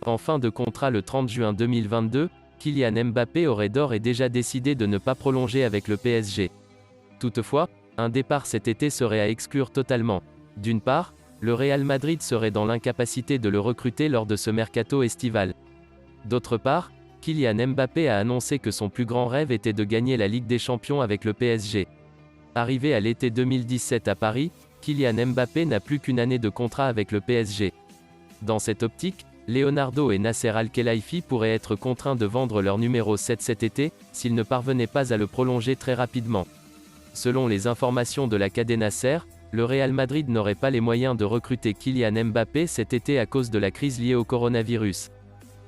En fin de contrat le 30 juin 2022, Kylian Mbappé aurait d'ores et déjà décidé de ne pas prolonger avec le PSG. Toutefois, un départ cet été serait à exclure totalement. D'une part, le Real Madrid serait dans l'incapacité de le recruter lors de ce mercato estival. D'autre part, Kylian Mbappé a annoncé que son plus grand rêve était de gagner la Ligue des Champions avec le PSG. Arrivé à l'été 2017 à Paris, Kylian Mbappé n'a plus qu'une année de contrat avec le PSG. Dans cette optique, Leonardo et Nasser Al-Khelaifi pourraient être contraints de vendre leur numéro 7 cet été, s'ils ne parvenaient pas à le prolonger très rapidement. Selon les informations de la Cadena SER, le Real Madrid n'aurait pas les moyens de recruter Kylian Mbappé cet été à cause de la crise liée au coronavirus.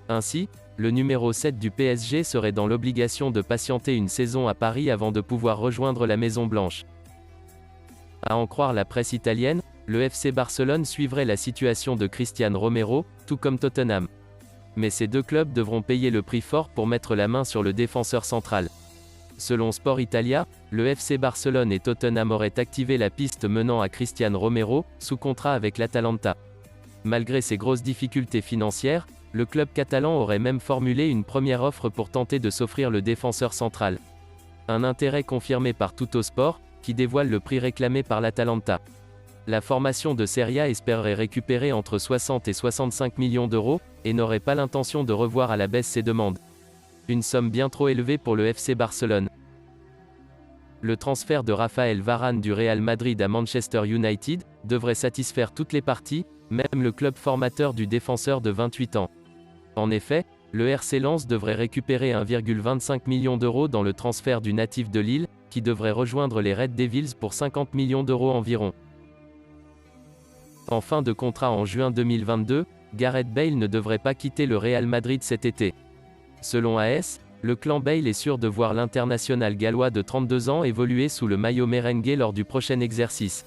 Ainsi, le numéro 7 du PSG serait dans l'obligation de patienter une saison à Paris avant de pouvoir rejoindre la Maison Blanche. À en croire la presse italienne, le FC Barcelone suivrait la situation de Cristiano Romero, tout comme Tottenham. Mais ces deux clubs devront payer le prix fort pour mettre la main sur le défenseur central. Selon Sport Italia, le FC Barcelone et Tottenham auraient activé la piste menant à Cristiano Romero, sous contrat avec l'Atalanta. Malgré ses grosses difficultés financières, le club catalan aurait même formulé une première offre pour tenter de s'offrir le défenseur central. Un intérêt confirmé par Tuttosport, qui dévoile le prix réclamé par l'Atalanta. La formation de Serie A espérerait récupérer entre 60 et 65 millions d'euros, et n'aurait pas l'intention de revoir à la baisse ses demandes. Une somme bien trop élevée pour le FC Barcelone. Le transfert de Raphaël Varane du Real Madrid à Manchester United devrait satisfaire toutes les parties, même le club formateur du défenseur de 28 ans. En effet, le RC Lens devrait récupérer 1,25 million d'euros dans le transfert du natif de Lille, qui devrait rejoindre les Red Devils pour 50 millions d'euros environ. En fin de contrat en juin 2022, Gareth Bale ne devrait pas quitter le Real Madrid cet été. Selon AS, le clan Bale est sûr de voir l'international gallois de 32 ans évoluer sous le maillot merengue lors du prochain exercice.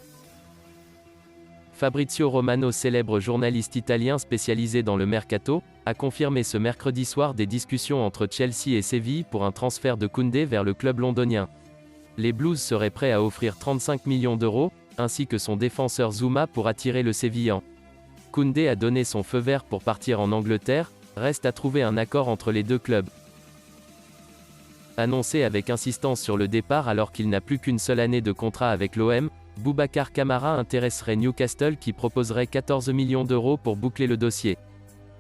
Fabrizio Romano, célèbre journaliste italien spécialisé dans le mercato, a confirmé ce mercredi soir des discussions entre Chelsea et Séville pour un transfert de Koundé vers le club londonien. Les Blues seraient prêts à offrir 35 millions d'euros, ainsi que son défenseur Zouma pour attirer le Sévillan. Koundé a donné son feu vert pour partir en Angleterre, reste à trouver un accord entre les deux clubs. Annoncé avec insistance sur le départ alors qu'il n'a plus qu'une seule année de contrat avec l'OM, Boubacar Kamara intéresserait Newcastle qui proposerait 14 millions d'euros pour boucler le dossier.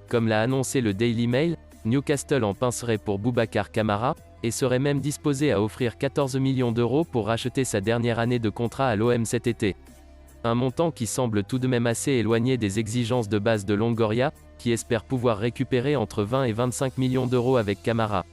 Comme l'a annoncé le Daily Mail, Newcastle en pincerait pour Boubacar Kamara, et serait même disposé à offrir 14 millions d'euros pour racheter sa dernière année de contrat à l'OM cet été. Un montant qui semble tout de même assez éloigné des exigences de base de Longoria, qui espère pouvoir récupérer entre 20 et 25 millions d'euros avec Kamara.